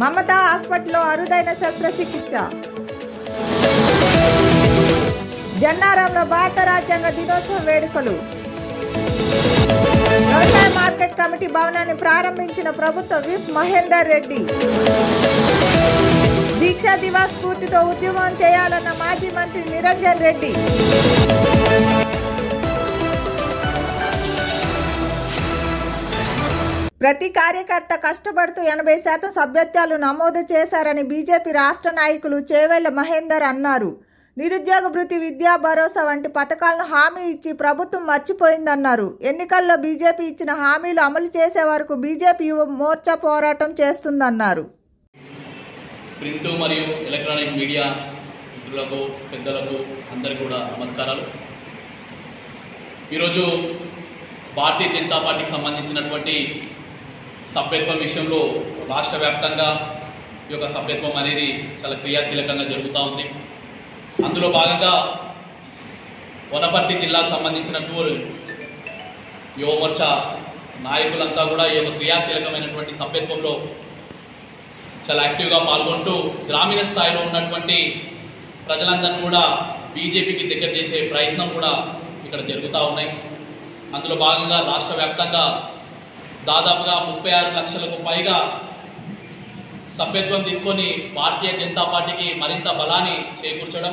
మమతా హాస్పిటల్లో అరుదైన శస్త్రచికిత్స. జన్నారంలో భారత రాజ్యాంగ దినోత్సవ వేడుకలు. వ్యవసాయ మార్కెట్ కమిటీ భవనాన్ని ప్రారంభించిన ప్రభుత్వ విప్ మహేందర్ రెడ్డి. దీక్షా దివాస్ స్ఫూర్తితో ఉద్యమం చేయాలన్న మాజీ మంత్రి నిరంజన్ రెడ్డి. ప్రతి కార్యకర్త కష్టపడుతూ 80% సభ్యత్వాలు నమోదు చేశారని బీజేపీ రాష్ట్ర నాయకులు చేవెళ్ల మహేందర్ అన్నారు. నిరుద్యోగ భృతి, విద్యా భరోసా వంటి పథకాలను హామీ ఇచ్చి ప్రభుత్వం మర్చిపోయిందన్నారు. ఎన్నికల్లో బీజేపీ ఇచ్చిన హామీలు అమలు చేసే వరకు బీజేపీ యువ మోర్చా పోరాటం చేస్తుందన్నారు. ప్రింట్ మరియు ఎలక్ట్రానిక్ మీడియా మిత్రులకు, పెద్దలకు అందరికీ కూడా నమస్కారాలు. ఈరోజు భారతీయ జనతా పార్టీకి సంబంధించినటువంటి సభ్యత్వం విషయంలో రాష్ట్ర వ్యాప్తంగా ఈ యొక్క సభ్యత్వం అనేది చాలా క్రియాశీలకంగా జరుగుతూ ఉంది. అందులో భాగంగా వనపర్తి జిల్లాకు సంబంధించినటువంటి యువమోర్చా నాయకులంతా కూడా ఈ యొక్క క్రియాశీలకమైనటువంటి సభ్యత్వంలో చాలా యాక్టివ్గా పాల్గొంటూ గ్రామీణ స్థాయిలో ఉన్నటువంటి ప్రజలందరినీ కూడా బీజేపీకి దగ్గర చేసే ప్రయత్నం కూడా ఇక్కడ జరుగుతూ ఉన్నాయి. అందులో భాగంగా రాష్ట్ర వ్యాప్తంగా దాదాపుగా 36 లక్షలకు పైగా సభ్యత్వం తీసుకొని భారతీయ జనతా పార్టీకి మరింత బలాన్ని చేకూర్చడం,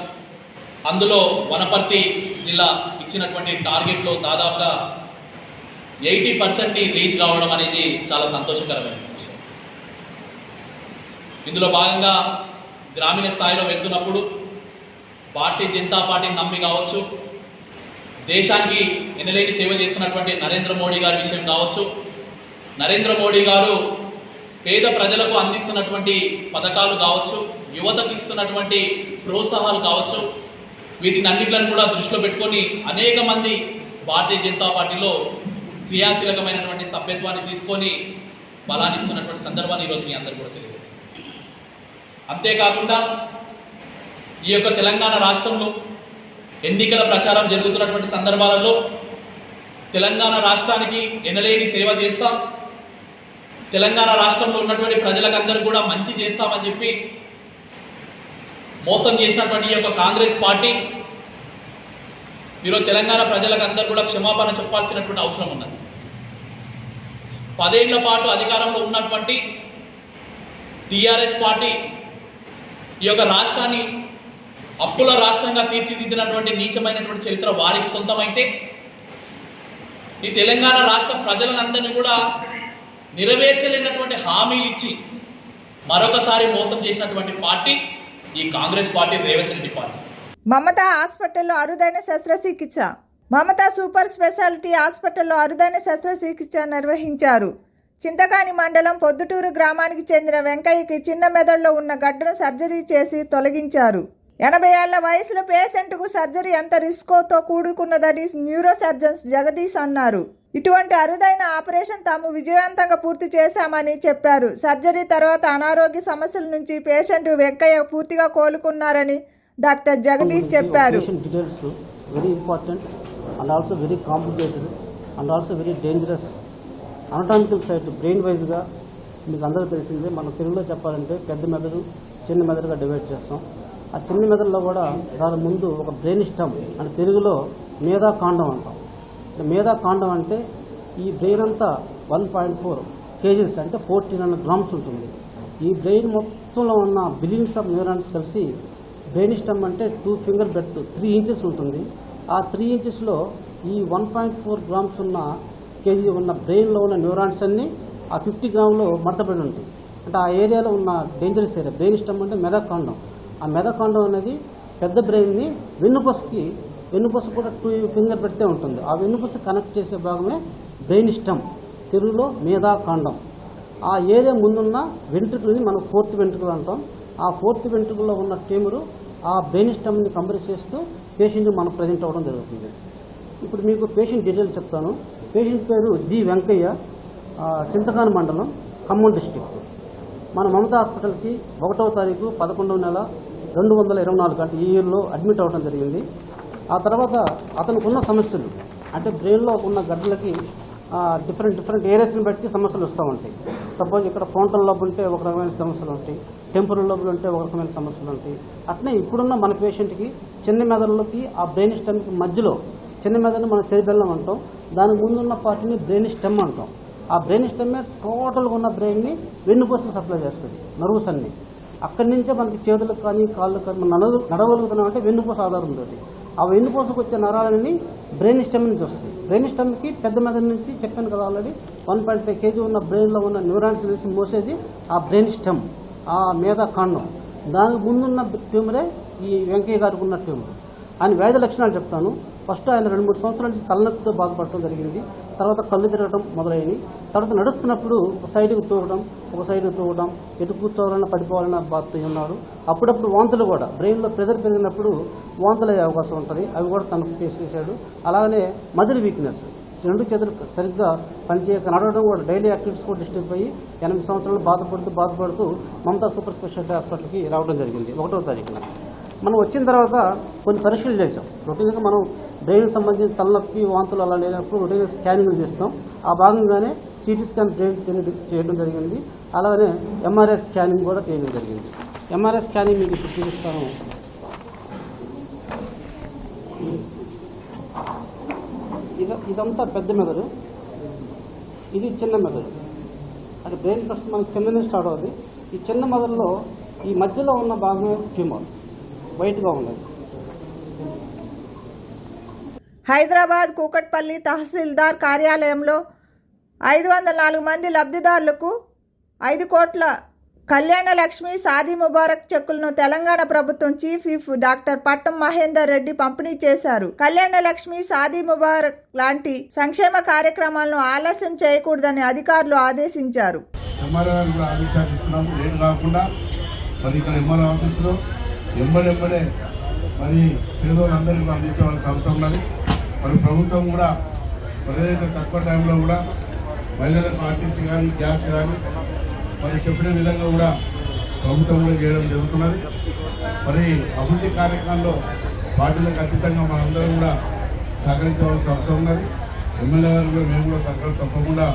అందులో వనపర్తి జిల్లా ఇచ్చినటువంటి టార్గెట్లో దాదాపుగా 80% రీచ్ కావడం అనేది చాలా సంతోషకరమైన విషయం. ఇందులో భాగంగా గ్రామీణ స్థాయిలో వెళ్తున్నప్పుడు భారతీయ జనతా పార్టీని నమ్మి కావచ్చు, దేశానికి ఎనలేని సేవ చేస్తున్నటువంటి నరేంద్ర మోడీ గారి విషయం కావచ్చు, నరేంద్ర మోడీ గారు పేద ప్రజలకు అందిస్తున్నటువంటి పథకాలు కావచ్చు, యువతకు ఇస్తున్నటువంటి ప్రోత్సాహాలు కావచ్చు, వీటిని అన్నింటిని కూడా దృష్టిలో పెట్టుకొని అనేక మంది భారతీయ జనతా పార్టీలో క్రియాశీలకమైనటువంటి సభ్యత్వాన్ని తీసుకొని బలాన్ని ఇస్తున్నటువంటి సందర్భాన్ని ఈరోజు మీ అందరూ కూడా తెలియజేస్తారు. అంతేకాకుండా ఈ యొక్క తెలంగాణ రాష్ట్రంలో ఎన్నికల ప్రచారం జరుగుతున్నటువంటి సందర్భాలలో తెలంగాణ రాష్ట్రానికి ఎనలేని సేవ చేస్తాం, తెలంగాణ రాష్ట్రంలో ఉన్నటువంటి ప్రజలకందరూ కూడా మంచి చేస్తామని చెప్పి మోసం చేసినటువంటి ఈ యొక్క కాంగ్రెస్ పార్టీ ఈరోజు తెలంగాణ ప్రజలకందరూ కూడా క్షమాపణ చెప్పాల్సినటువంటి అవసరం ఉన్నది. 10 ఏళ్ల పాటు అధికారంలో ఉన్నటువంటి టీఆర్ఎస్ పార్టీ ఈ యొక్క రాష్ట్రాన్ని అప్పుల రాష్ట్రంగా తీర్చిదిద్దినటువంటి నీచమైనటువంటి చరిత్ర వారికి సొంతమైతే, ఈ తెలంగాణ రాష్ట్ర ప్రజలందరినీ కూడా నెరవేర్చలేనటువంటి హామీలు ఇచ్చి మరొకసారి మోసం చేసినటువంటి పార్టీ ఈ కాంగ్రెస్ పార్టీ, రేవంత్ రెడ్డి పార్టీ. మమతా హాస్పిటల్లో అరుదైన శస్త్రచికిత్స. మమతా సూపర్ స్పెషాలిటీ హాస్పిటల్లో అరుదైన శస్త్రచికిత్స నిర్వహించారు. చింతకాని మండలం పొద్దుటూరు గ్రామానికి చెందిన వెంకయ్యకి చిన్న మెదడులో ఉన్న గడ్డను సర్జరీ చేసి తొలగించారు. 80 ఏళ్ల వయసులో పేషెంట్కు సర్జరీ ఎంత రిస్కోతో కూడుకున్నదని న్యూరో సర్జన్స్ జగదీష్ అన్నారు. ఇటువంటి అరుదైన ఆపరేషన్ తాము విజయవంతంగా పూర్తి చేశామని చెప్పారు. సర్జరీ తర్వాత అనారోగ్య సమస్యల నుంచి పేషెంట్ వెంకయ్య పూర్తిగా కోలుకున్నారని డాక్టర్ జగదీష్ చెప్పారు. Very important and also very complicated and also very dangerous. Anatomical site brain వైజ్గా మీకు అందరికీ తెలిసిందే. మనం తెలుగులో చెప్పాలంటే పెద్ద మెదడు, చిన్న మెదడుగా డివైడ్ చేస్తాం. ఆ చిన్న మెదడులో కూడా దాని ముందు ఒక బ్రెయిన్ స్టమ్ అంటే తెలుగులో మేధాకాండం అంటాం. మేధాకాండం అంటే ఈ బ్రెయిన్ అంతా 1.4 kgs అంటే 1400 grams ఉంటుంది. ఈ బ్రెయిన్ మొత్తంలో ఉన్న బిలియన్స్ ఆఫ్ న్యూరాన్స్ కలిసి బ్రెయిన్ స్టమ్ అంటే 2 finger breadth 3 inches ఉంటుంది. ఆ 3 inchesలో ఈ 1.4 grams ఉన్న kg ఉన్న బ్రెయిన్లో ఉన్న న్యూరాన్స్ అన్నీ ఆ 50 grams మడతపడి ఉంటాయి. అంటే ఆ ఏరియాలో ఉన్న డేంజరస్ ఏరియా బ్రెయిన్ స్టమ్ అంటే మెధాకాండం. ఆ మెధాకాండం అనేది పెద్ద బ్రెయిన్ని వెన్నుపూస కూడా 2 finger పెడితే ఉంటుంది. ఆ వెన్నుపూస కనెక్ట్ చేసే భాగమే బ్రెయిన్ స్టమ్, తెలుగులో మేధాకాండం. ఆ ఏరియా ముందున్న వెంట్రుకలని మనం 4th వెంట్రుకలు అంటాం. ఆ 4th వెంట్రుకలో ఉన్న ట్యూమరు ఆ బ్రెయిన్ స్టమ్ని కంప్రెస్ చేస్తూ పేషెంట్ మనం ప్రజెంట్ అవ్వడం జరుగుతుంది. ఇప్పుడు మీకు పేషెంట్ డీటెయిల్స్ చెప్తాను. పేషెంట్ పేరు జి వెంకయ్య, చింతకాని మండలం, ఖమ్మం డిస్టిక్. మన మమతా హాస్పిటల్కి 1వ తారీఖు 11వ నెల 2024 అంటే ఈ ఇయర్లో అడ్మిట్ అవ్వడం జరిగింది. ఆ తర్వాత అతనికి ఉన్న సమస్యలు అంటే బ్రెయిన్లో ఉన్న గడ్డలకి డిఫరెంట్ ఏరియాస్ని బట్టి సమస్యలు వస్తూ ఉంటాయి. సపోజ్ ఇక్కడ ఫ్రంటల్ లోబ్ ఉంటే ఒక రకమైన సమస్యలు ఉంటాయి, టెంపరల్ లోబులు ఉంటే ఒక రకమైన సమస్యలు ఉంటాయి. అట్నే ఇప్పుడున్న మన పేషెంట్కి చిన్న మెదడులకి ఆ బ్రెయిన్ స్టెమ్కి మధ్యలో, చిన్న మెదడుని మన సెరిబెల్లం అంటాం, దానికి ముందున్న పార్టీని బ్రెయిన్ స్టెమ్ అంటాం. ఆ బ్రెయిన్ స్టెమ్మే టోటల్గా ఉన్న బ్రెయిన్ని వెన్నుపూసకు సప్లై చేస్తుంది, నర్వ్స్ అన్ని. అక్కడి నుంచే మనకి చేతులకు కానీ కాళ్ళకు కానీ నడవగలుగుతున్నాం అంటే వెన్నుపూస ఆధారంతో. ఆ వెన్నుపూసకు వచ్చే నరాలని బ్రెయిన్ స్టెమ్ నుంచి వస్తాయి. బ్రెయిన్ స్టెమ్కి పెద్ద మెదడు నుంచి చెప్పాను కదా ఆల్రెడీ 1.5 kg ఉన్న బ్రెయిన్లో ఉన్న న్యూరాన్స్ వేసి మోసేది ఆ బ్రెయిన్ స్టెమ్, ఆ మేధా కాండం. దానికి ముందున్న ట్యూమరే ఈ వెంకయ్య గారికి ఉన్న ట్యూమర్. ఆయన వ్యాధి లక్షణాలు చెప్తాను. ఫస్ట్ ఆయన 2-3 సంవత్సరాల నుంచి తలనొప్పితో బాధపడటం జరిగింది. తర్వాత కళ్ళు తిరగడం మొదలైనవి. తర్వాత నడుస్తున్నప్పుడు ఒక సైడ్కి తూగడం, ఒక సైడ్కి తూగడం, ఎటు కూర్చోవాలన్నా పడిపోవాలన్నా బాధతో ఉన్నారు. అప్పుడప్పుడు వాంతులు కూడా, బ్రెయిన్లో ప్రెజర్ పెరిగినప్పుడు వాంతులు అయ్యే అవకాశం ఉంటుంది. అవి కూడా తనకు ఫేస్ చేశాడు. అలాగనే మజిల్ వీక్నెస్, 2 చేతులు సరిగ్గా పనిచేయక నడవడం కూడా, డైలీ యాక్టివిటీస్ కూడా డిస్టర్బ్ అయ్యి 8 సంవత్సరాలు బాధపడుతూ మమతా సూపర్ స్పెషాలిటీ హాస్పిటల్కి రావడం జరిగింది 1వ తారీఖున. మనం వచ్చిన తర్వాత కొన్ని పరీక్షలు చేసాం. రొటీన్గా మనం బ్రెయిన్కి సంబంధించిన తలనొప్పి, వాంతులు అలా లేనప్పుడు రొటీన్గా స్కానింగ్లు చేస్తాం. ఆ భాగంగానే సిటీ స్కాన్ బ్రెయిన్ చేయడం జరిగింది. అలాగనే ఎంఆర్ఐ స్కానింగ్ కూడా చేయడం జరిగింది. ఎంఆర్ఐ స్కానింగ్ మీకు ఇప్పుడు చూపిస్తాను. ఇదంతా పెద్ద మెదడు, ఇది చిన్న మెదడు. అంటే బ్రెయిన్ ఫస్ట్ మనకి కిందనే స్టార్ట్ అవుతుంది. ఈ చిన్న మెదడులో ఈ మధ్యలో ఉన్న భాగమే ట్యూమర్, వైట్గా ఉన్నది. హైదరాబాద్ కూకట్పల్లి తహసీల్దార్ కార్యాలయంలో 504 మంది లబ్ధిదారులకు 5 కోట్ల కళ్యాణ లక్ష్మి షాదీ ముబారక్ చెక్కులను తెలంగాణ ప్రభుత్వం చీఫ్ విప్ డాక్టర్ పట్టం మహేందర్ రెడ్డి పంపిణీ చేశారు. కళ్యాణ లక్ష్మి షాదీ ముబారక్ లాంటి సంక్షేమ కార్యక్రమాలను ఆలస్యం చేయకూడదని అధికారులు ఆదేశించారు. ఎంబడే మరి పేదోళ్ళందరికీ అందించవలసిన అవసరం ఉన్నది. మరి ప్రభుత్వం కూడా ఏదైతే తక్కువ టైంలో కూడా మహిళలకు ఆర్టీసీ కానీ గ్యాస్ కానీ మరి చెప్పిన విధంగా కూడా ప్రభుత్వం కూడా చేయడం జరుగుతున్నది. మరి అభివృద్ధి కార్యక్రమంలో పార్టీలకు అతీతంగా మనందరం కూడా సహకరించవలసిన అవసరం ఉన్నది. ఎమ్మెల్యే గారు కూడా మేము కూడా తప్పకుండా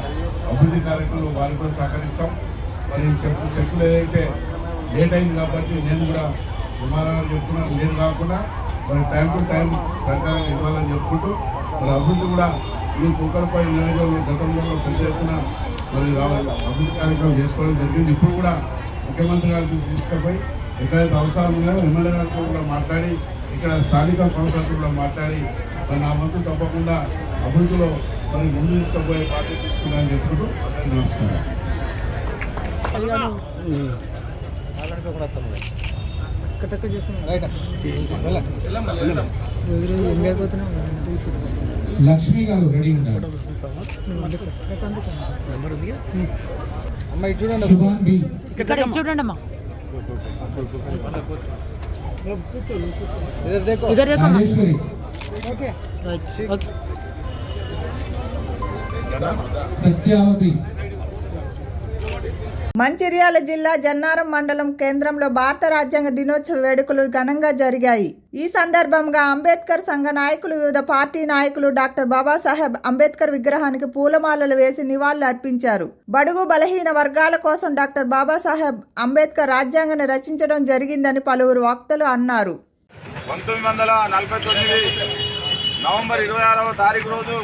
అభివృద్ధి కార్యక్రమంలో వారు కూడా సహకరిస్తాం. మరి చెక్కులు ఏదైతే లేట్ అయింది కాబట్టి నేను కూడా ఎంఆర్ఆర్ చెప్తున్నాను, లేట్ కాకుండా మరి టైం టు టైం ప్రకారం ఇవ్వాలని చెప్పుకుంటూ మరి అభివృద్ధి కూడా ఈ కూకట్పల్లి నియోజకవర్గంలో గతంలో పెద్ద ఎత్తున మరి అభివృద్ధి కార్యక్రమం చేసుకోవడం జరిగింది. ఇప్పుడు కూడా ముఖ్యమంత్రి గారు తీసుకుపోయి ఎక్కడైతే అవసరం ఉన్నాయో ఎమ్మెల్యే గారితో కూడా మాట్లాడి, ఇక్కడ స్థానిక కౌన్సిలర్తో కూడా మాట్లాడి మరి నా వంతు తప్పకుండా అభివృద్ధిలో మరి ముందు తీసుకుపోయే బాధ్యత తీసుకున్నారని చెప్పుకుంటూ నమస్కారం. లక్ష్మి గారు రెడీ ఉన్నారు. చూడండి అమ్మా, రాజేశ్వరి, సత్యావతి. మంచిర్యాల జిల్లా జన్నారం మండలం కేంద్రంలో భారత రాజ్యాంగ దినోత్సవ వేడుకలు ఘనంగా జరిగాయి. ఈ సందర్భంగా అంబేద్కర్ సంఘ నాయకులు, వివిధ పార్టీ నాయకులు డాక్టర్ బాబాసాహెబ్ అంబేద్కర్ విగ్రహానికి పూలమాలలు వేసి నివాళులు అర్పించారు. బడుగు బలహీన వర్గాల కోసం డాక్టర్ బాబాసాహెబ్ అంబేద్కర్ రాజ్యాంగాన్ని రచించడం జరిగిందని పలువురు వక్తలు అన్నారు. 1949 నవంబర్ 26వ తారీఖు రోజు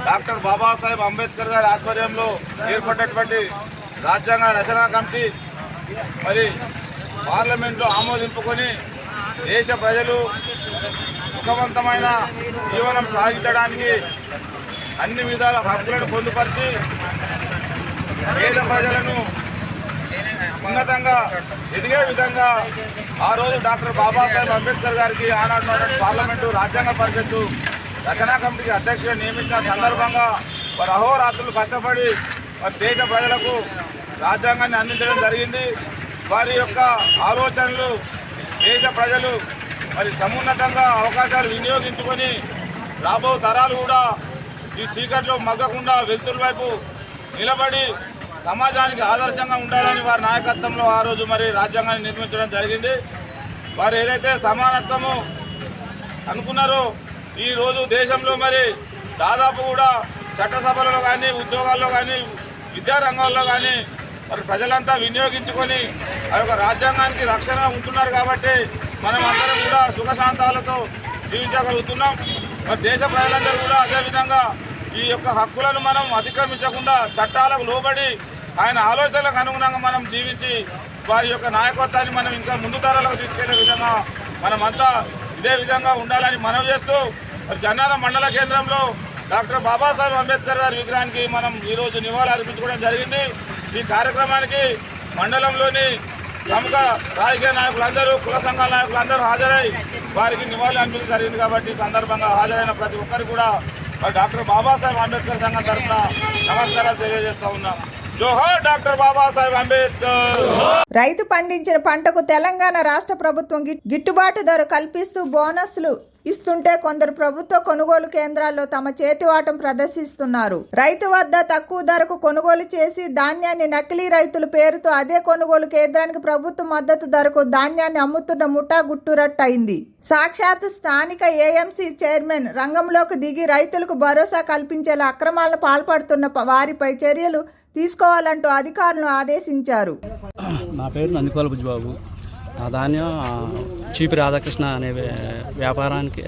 డాక్టర్ బాబాసాహెబ్ అంబేద్కర్ గారి ఆధ్వర్యంలో ఏర్పడినటువంటి రాజ్యాంగ రచనా కమిటీ మరి పార్లమెంట్లో ఆమోదింపుకొని దేశ ప్రజలు సుఖవంతమైన జీవనం సాగించడానికి అన్ని విధాల హక్కులను పొందుపరిచి పేద ప్రజలను ఉన్నతంగా ఎదిగే విధంగా ఆ రోజు డాక్టర్ బాబాసాహెబ్ అంబేద్కర్ గారికి ఆనాడు పార్లమెంటు రాజ్యాంగ పరిషత్తు రచనా కమిటీకి అధ్యక్షుడు నియమించిన సందర్భంగా వారు అహోరాత్రులు కష్టపడి మరి దేశ ప్రజలకు రాజ్యాంగాన్ని అందించడం జరిగింది. వారి యొక్క ఆలోచనలు దేశ ప్రజలు మరి సమున్నతంగా అవకాశాలు వినియోగించుకొని రాబో తరాలు కూడా ఈ చీకట్లో మగ్గకుండా వెలుతురు వైపు నిలబడి సమాజానికి ఆదర్శంగా ఉండాలని వారి నాయకత్వంలో ఆ రోజు మరి రాజ్యాంగాన్ని నిర్మించడం జరిగింది. వారు ఏదైతే సమానత్వము అనుకున్నారో ఈరోజు దేశంలో మరి దాదాపు కూడా చట్టసభలలో కానీ ఉద్యోగాల్లో కానీ విద్యారంగాల్లో కానీ మరి ప్రజలంతా వినియోగించుకొని ఆ యొక్క రాజ్యాంగానికి రక్షణ ఉంటున్నారు కాబట్టి మనం అందరం కూడా సుఖశాంతాలతో జీవించగలుగుతున్నాం. మరి దేశ ప్రజలందరూ కూడా అదేవిధంగా ఈ యొక్క హక్కులను మనం అతిక్రమించకుండా చట్టాలకు లోబడి ఆయన ఆలోచనలకు అనుగుణంగా మనం జీవించి వారి యొక్క నాయకత్వాన్ని మనం ఇంకా ముందు తరాలకు తీసుకెళ్లే విధంగా మనమంతా ఇదే విధంగా ఉండాలని మనవి చేస్తూ మరి జన్నారం మండల కేంద్రంలో డాక్టర్ బాబాసాహెబ్ అంబేద్కర్ గారి విగ్రహానికి మనం ఈరోజు నివాళులు అర్పించుకోవడం జరిగింది. ఈ కార్యక్రమానికి మండలంలోని ప్రముఖ రాజకీయ నాయకులందరూ కుల సంఘాల నాయకులందరూ హాజరై వారికి నివాళులు అర్పించడం జరిగింది. కాబట్టి ఈ సందర్భంగా హాజరైన ప్రతి ఒక్కరికి కూడా డాక్టర్ బాబాసాహెబ్ అంబేద్కర్ సంఘం తరఫున నమస్కారాలు తెలియజేస్తా ఉన్నాం. జోహార్ డాక్టర్ బాబాసాహెబ్ అంబేద్కర్. రైతు పండించిన పంటకు తెలంగాణ రాష్ట్ర ప్రభుత్వం గిట్టుబాటు ధర కల్పిస్తూ బోనస్లు ఇస్తుంటే కొందరు ప్రభుత్వ కొనుగోలు కేంద్రాల్లో తమ చేతివాటం ప్రదర్శిస్తున్నారు. రైతు వద్ద తక్కువ ధరకు కొనుగోలు చేసి ధాన్యాన్ని నకిలీ రైతుల పేరుతో అదే కొనుగోలు కేంద్రానికి ప్రభుత్వ మద్దతు ధరకు ధాన్యాన్ని అమ్ముతున్న ముఠా గుట్టురట్టయింది. సాక్షాత్ స్థానిక ఏఎంసీ చైర్మన్ రంగంలోకి దిగి రైతులకు భరోసా కల్పించేలా అక్రమాలను పాల్పడుతున్న వారిపై చర్యలు తీసుకోవాలంటూ అధికారులను ఆదేశించారు. నా పేరు నందికోల బుజ్జిబాబు. నా ధాన్యం చీపి రాధాకృష్ణ అనే వ్యాపారానికి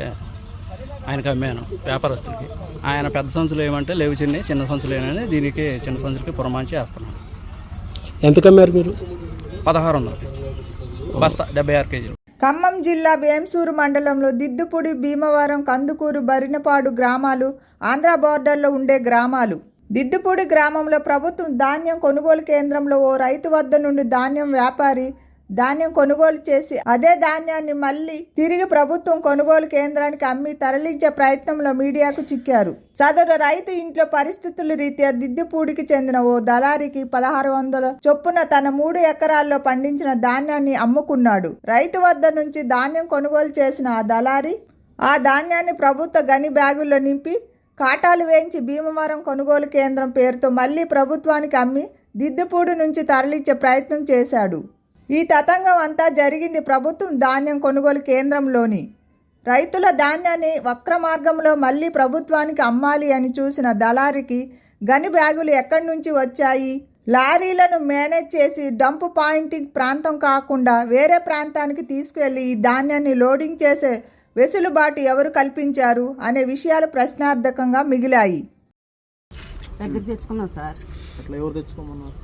ఆయనకు అమ్మాను, వ్యాపారస్తుడికి. ఆయన పెద్ద సంచులు ఏమంటే లేవు, చిన్న సంచులు ఏమని దీనికి చిన్న సంచులకి పురమాంచి వేస్తున్నాను. ఎంత కమ్మారు మీరు? 1600 బస్తా 76 కేజీలు. ఖమ్మం జిల్లా వేంసూరు మండలంలో దిద్దుపూడి, భీమవరం, కందుకూరు, బరినపాడు గ్రామాలు ఆంధ్ర బోర్డర్లో ఉండే గ్రామాలు. దిద్దుపూడి గ్రామంలో ప్రభుత్వం ధాన్యం కొనుగోలు కేంద్రంలో ఓ రైతు వద్ద నుండి ధాన్యం వ్యాపారి ధాన్యం కొనుగోలు చేసి అదే ధాన్యాన్ని మళ్లీ తిరిగి ప్రభుత్వం కొనుగోలు కేంద్రానికి అమ్మి తరలించే ప్రయత్నంలో మీడియాకు చిక్కారు. సదరు రైతు ఇంట్లో పరిస్థితుల రీత్యా దిద్దుపూడికి చెందిన ఓ దళారికి 1600 చొప్పున తన 3 ఎకరాల్లో పండించిన ధాన్యాన్ని అమ్ముకున్నాడు. రైతు వద్ద నుంచి ధాన్యం కొనుగోలు చేసిన ఆ దళారి ఆ ధాన్యాన్ని ప్రభుత్వ గని బ్యాగుల్లో నింపి కాటాలు వేయించి భీమవరం కొనుగోలు కేంద్రం పేరుతో మళ్లీ ప్రభుత్వానికి అమ్మి దిద్దుపూడి నుంచి తరలించే ప్రయత్నం చేశాడు. ఈ తతంగం అంతా జరిగింది ప్రభుత్వం ధాన్యం కొనుగోలు కేంద్రంలోని. రైతుల ధాన్యాన్ని వక్ర మార్గంలో మళ్లీ ప్రభుత్వానికి అమ్మాలి అని చూసిన దళారికి గని బ్యాగులు ఎక్కడి నుంచి వచ్చాయి? లారీలను మేనేజ్ చేసి డంప్ పాయింటింగ్ ప్రాంతం కాకుండా వేరే ప్రాంతానికి తీసుకువెళ్లి ఈ ధాన్యాన్ని లోడింగ్ చేసే వెసులుబాటు ఎవరు కల్పించారు అనే విషయాలు ప్రశ్నార్థకంగా మిగిలాయి. దగ్గర తెచ్చుకున్నాం సార్. అట్లా ఎవరు తెచ్చుకోమన్నారు?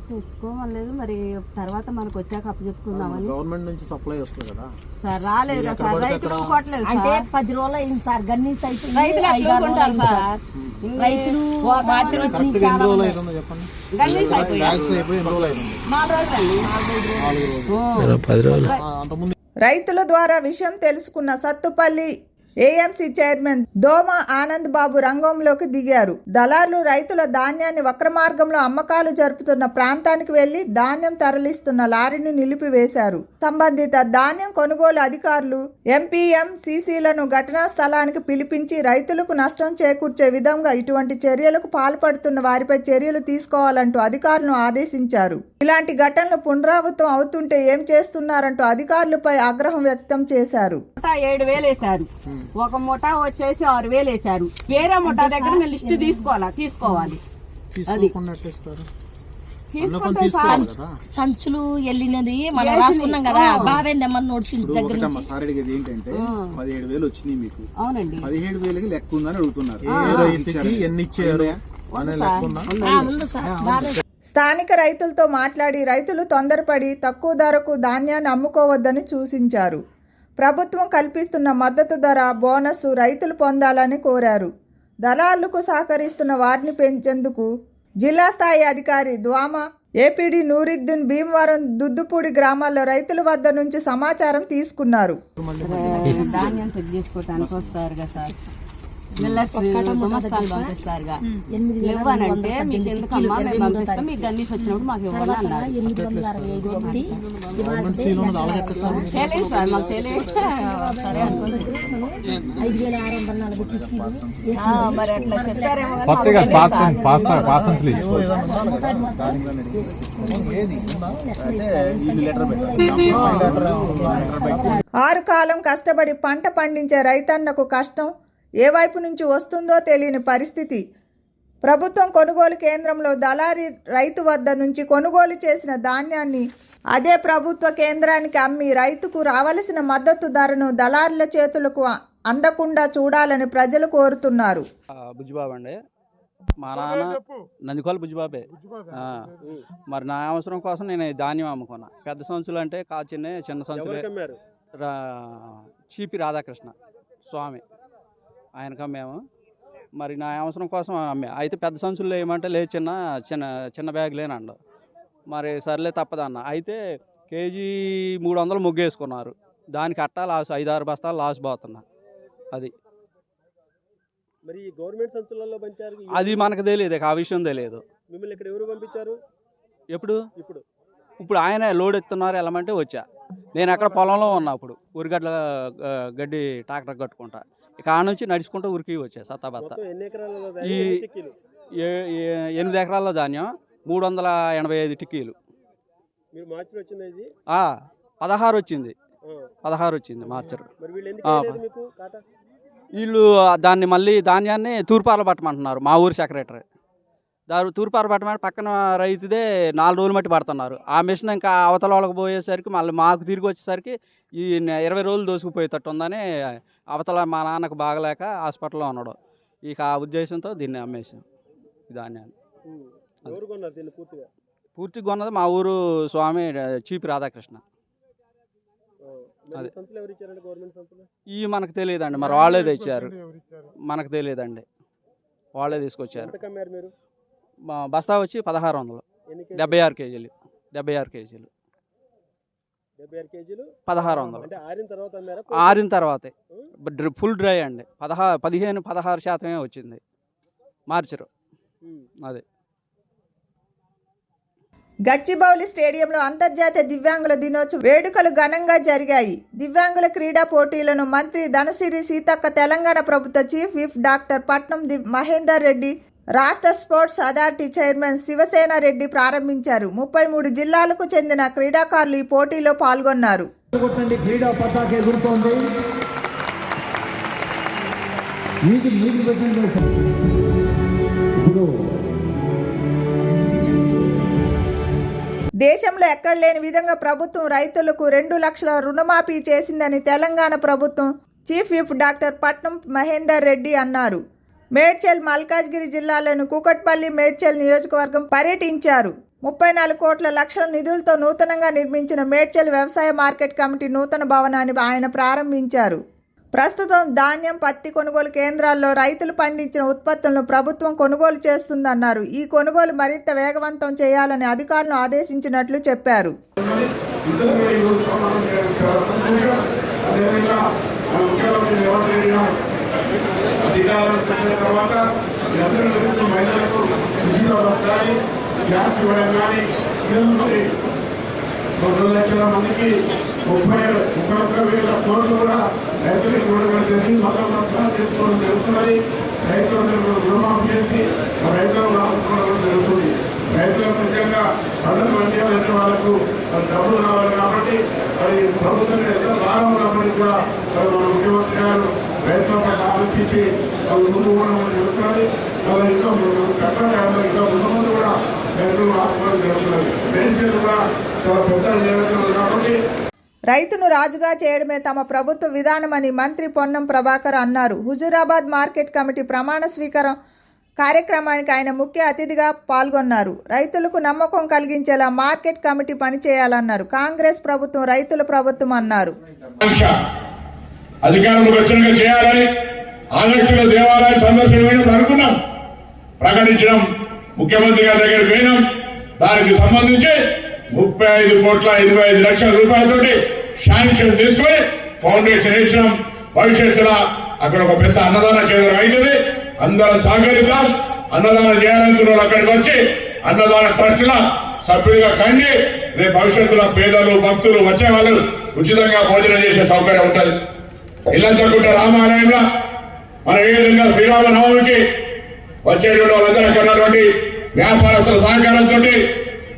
తెచ్చుకోమలేదు, మరి తర్వాత మనకు వచ్చాక అప్పచెప్పుకుందామని. గవర్నమెంట్ నుంచి సప్లై వస్తుంది కదా సార్, రాలేదు సార్. రైతులు కొట్టలేదు అంటే సార్. 10 రోజులు అయింది సార్. గన్నీస్ అయితే రైతులు అట్లా కొంటారు సార్. రైతులు మార్చి వచ్చి కరెక్ట్గా ఎన్ని రోజులు అవుతుందో చెప్పండి. గన్నీస్ అయిపోయి బ్యాగ్స్ అయిపోయి ఎన్ని రోజులు అవుతుంది? 4 రోజులు. 10 రోజులు. అంతకుముందు రైతుల ద్వారా విషయం తెలుసుకున్న సత్తుపల్లి ఏఎంసీ చైర్మన్ దోమ ఆనంద్ బాబు రంగంలోకి దిగారు. దళారులు రైతుల ధాన్యాన్ని వక్ర మార్గంలో అమ్మకాలు జరుపుతున్న ప్రాంతానికి వెళ్లి ధాన్యం తరలిస్తున్న లారీని నిలిపివేశారు. సంబంధిత ధాన్యం కొనుగోలు అధికారులు ఎంపీఎంసీసీలను ఘటనా స్థలానికి పిలిపించి రైతులకు నష్టం చేకూర్చే విధంగా ఇటువంటి చర్యలకు పాల్పడుతున్న వారిపై చర్యలు తీసుకోవాలంటూ అధికారులను ఆదేశించారు. ఇలాంటి ఘటనలు పునరావృతం అవుతుంటే ఏం చేస్తున్నారంటూ అధికారులపై ఆగ్రహం వ్యక్తం చేశారు. 7,000 వేశారు. ఒక ముఠా వచ్చేసి 6,000 వేశారు. వేరే ముఠా దగ్గర లిస్ట్ తీసుకోవాలి. సంచులు వెళ్ళినది మనం రాసుకున్నాం కదా. బాబేందమ్మని నోట్స్ దగ్గర నుంచి సార్ అడిగేది ఏంటంటే 17,000 వచ్చినాయి మీకు. అవునండి. 17,000కి లెక్క ఉందని అడుగుతున్నారు. ఎన్ని ఇచ్చారు అనే లెక్క ఉందా? ముందు సార్ స్థానిక రైతులతో మాట్లాడి రైతులు తొందరపడి తక్కువ ధరకు ధాన్యాన్ని అమ్ముకోవద్దని సూచించారు. ప్రభుత్వం కల్పిస్తున్న మద్దతు ధర, బోనస్ రైతులు పొందాలని కోరారు. దళారులకు సహకరిస్తున్న వారిని పెంచేందుకు జిల్లా స్థాయి అధికారి ద్వామ ఏపీడీ నూరుద్దీన్ భీమవరం, దుద్దుపూడి గ్రామాల్లో రైతుల వద్ద నుంచి సమాచారం తీసుకున్నారు. ధాన్యం చెక్ చేసుకోవడానికి వస్తారు కదా సార్. పంపిస్తారుగా. ఇవ్వనంటే మీకు ఎందుకమ్మా మేము పంపిస్తాం, మీకు గన్నీస్ వచ్చినప్పుడు మాకు ఇవ్వాలి అన్నారు. 865 ఒకటి తెలియదు సార్, మాకు తెలియదు. సరే అనుకుంది. 5,640 టిక్కీలు మరి అట్లా చెప్పారేమో. ఆరు కాలం కష్టపడి పంట పండించే రైతన్నకు కష్టం ఏ వైపు నుంచి వస్తుందో తెలియని పరిస్థితి. ప్రభుత్వం కొనుగోలు కేంద్రంలో దళారీ రైతు వద్ద నుంచి కొనుగోలు చేసిన ధాన్యాన్ని అదే ప్రభుత్వ కేంద్రానికి అమ్మి రైతుకు రావలసిన మద్దతు ధరను దళారుల చేతులకు అందకుండా చూడాలని ప్రజలు కోరుతున్నారు. బుజ్జిబాబు అండి, మా నాన్న నందికోల బుజ్జిబాబే. మరి నా అవసరం కోసం నేను ధాన్యం అమ్ముకున్నా. పెద్ద సంచులు అంటే చిన్న సంచులు చీపి రాధాకృష్ణ స్వామి ఆయనకు అమ్మాము. మరి నా అవసరం కోసం అమ్మే. అయితే పెద్ద సంచుల్లో ఏమంటే లేదు, చిన్న చిన్న చిన్న బ్యాగ్ లేనండు. మరి సర్లే తప్పదన్న. అయితే కేజీ 300 ముగ్గేసుకున్నారు. దానికి అట్టా లాస్ 5-6 బస్తాలు లాస్ పోతున్నా. అది మరి గవర్నమెంట్ సంస్థలలో పంచారు, అది మనకు తెలియదు, ఆ విషయం తెలియదు. మిమ్మల్ని ఇక్కడ ఎవరు పంపించారు? ఇప్పుడు ఆయన లోడ్ ఎత్తున్నారు, వెళ్ళమంటే వచ్చా. నేను అక్కడ పొలంలో ఉన్నా. అప్పుడు ఉరిగడ్ల గడ్డి ట్రాక్టర్ కట్టుకుంటా. ఇక ఆ నుంచి నడుచుకుంటూ ఉరికి వచ్చా సత్తాబత్త. ఈ 8 ఎకరాల్లో ధాన్యం 385 టిక్కీలు. 16 వచ్చింది. 16 వచ్చింది మార్చరు. వీళ్ళు దాన్ని మళ్ళీ ధాన్యాన్ని తూర్పాల పట్టమంటున్నారు. మా ఊరు సెక్రటరీ తూర్పాల పట్టమంటే పక్కన రైతుదే 4 రోజులు మట్టి పడుతున్నారు. ఆ మిషన్ ఇంకా అవతల వాళ్ళకి పోయేసరికి మళ్ళీ మాకు తిరిగి వచ్చేసరికి ఈ 20 రోజులు దోసుకుపోయేటట్టు ఉందని అవతల మా నాన్నకు బాగలేక హాస్పిటల్లో ఉన్నాడు. ఇక ఆ ఉద్దేశంతో దీన్ని అమ్మేసాం ఈ ధాన్యాన్ని. పూర్తిగా కొన్నది మా ఊరు స్వామి చీపి రాధాకృష్ణ. అదే ఇవి మనకు తెలియదండి. మరి వాళ్ళే తెచ్చారు, మనకు తెలియదండి. వాళ్ళే తీసుకొచ్చారు. బస్తా వచ్చి 1600, 76 కేజీలు. 76 కేజీలు 1600. ఆరిన తర్వాతే ఫుల్ డ్రై అండి. 15-16% వచ్చింది మార్చరు. అదే గచ్చిబౌలి స్టేడియంలో అంతర్జాతీయ దివ్యాంగుల దినోత్సవ వేడుకలు ఘనంగా జరిగాయి. దివ్యాంగుల క్రీడా పోటీలను మంత్రి ధనసిరి సీతక్క, తెలంగాణ ప్రభుత్వ చీఫ్ విప్ డాక్టర్ పట్నం మహేందర్ రెడ్డి, రాష్ట్ర sports authority chairman Sivasena Reddy ప్రారంభించారు. 33 జిల్లాలకు చెందిన క్రీడాకారులు ఈ పోటీలో పాల్గొన్నారు. దేశంలో ఎక్కడ లేని విధంగా ప్రభుత్వం రైతులకు 2 లక్షల రుణమాఫీ చేసిందని తెలంగాణ ప్రభుత్వం చీఫ్ విప్ డాక్టర్ పట్నం మహేందర్ రెడ్డి అన్నారు. మేడ్చల్, మల్కాజ్గిరి జిల్లాలోని కూకట్పల్లి, మేడ్చల్ నియోజకవర్గం పర్యటించారు. 34 లక్షల నిధులతో నూతనంగా నిర్మించిన మేడ్చల్ వ్యవసాయ మార్కెట్ కమిటీ నూతన భవనాన్ని ఆయన ప్రారంభించారు. ప్రస్తుతం ధాన్యం, పత్తి కొనుగోలు కేంద్రాల్లో రైతులు పండించిన ఉత్పత్తులను ప్రభుత్వం కొనుగోలు చేస్తుందన్నారు. ఈ కొనుగోలు మరింత వేగవంతం చేయాలని అధికారులను ఆదేశించినట్లు చెప్పారు. రెండు లక్షల మందికి 31,000 కోట్లు కూడా రైతులకు ఇవ్వడం జరిగింది. మొత్తం చేసుకోవడం జరుగుతున్నది. రైతులందరూ రుణమాఫీ చేసి రైతులను ఆదుకోవడం జరుగుతుంది. రైతులకు ముఖ్యంగా పంటలు పండించాలంటే వాళ్ళకు డబ్బులు కావాలి కాబట్టి మరి ప్రభుత్వం ఎంత భారం ఉన్నప్పటికీ కూడా మన ముఖ్యమంత్రి గారు రైతుల పట్ల ఆలోచించి వాళ్ళు ముందు పోవడం జరుగుతున్నది. వాళ్ళు ఇంకా తక్కువ టైంలో ఇంకా ముందు కూడా రైతులు ఆదుకోవడం జరుగుతున్నది. పెన్షన్ కూడా చాలా పెద్ద నియోజకవర్గం కాబట్టి రైతును రాజుగా చేయడమే తమ ప్రభుత్వ విధానమని మంత్రి పొన్నం ప్రభాకర్ అన్నారు. హుజూరాబాద్ మార్కెట్ కమిటీ ప్రమాణ స్వీకారం కార్యక్రమానికి ఆయన ముఖ్య అతిథిగా పాల్గొన్నారు. రైతులకు నమ్మకం కలిగించేలా మార్కెట్ కమిటీ పనిచేయాలన్నారు. కాంగ్రెస్ ప్రభుత్వం రైతుల ప్రభుత్వం అన్నారు. అధికారంలోకి వచ్చినగా చేయాలని ఆగస్టులో దేవాలయం సందర్శన అనుకున్నాం, ప్రకటించడం, ముఖ్యమంత్రి గారి దగ్గరికి పోయినాం. దానికి సంబంధించి 35,85,00,000 రూపాయలతోటి శాంక్షన్ తీసుకొని ఫౌండేషన్ వేసినాం. భవిష్యత్తులో అక్కడ ఒక పెద్ద అన్నదాన కేంద్రం అవుతుంది. అందరం సహకరిద్దాం. అన్నదానం చేయాలనుకున్న వాళ్ళు అక్కడికి వచ్చి అన్నదాన ట్రస్టుల సభ్యుడిగా కండి రేపు భవిష్యత్తులో పేదలు, భక్తులు వచ్చే వాళ్ళు ఉచితంగా భోజనం చేసే సౌకర్యం ఉంటుంది. ఇల్లంతకుంట రామాలయంలో మనం ఏ విధంగా శ్రీరామనవమికి వచ్చేటువంటి వాళ్ళందరూ అక్కడ ఉన్నటువంటి వ్యాపారస్తుల సహకారంతో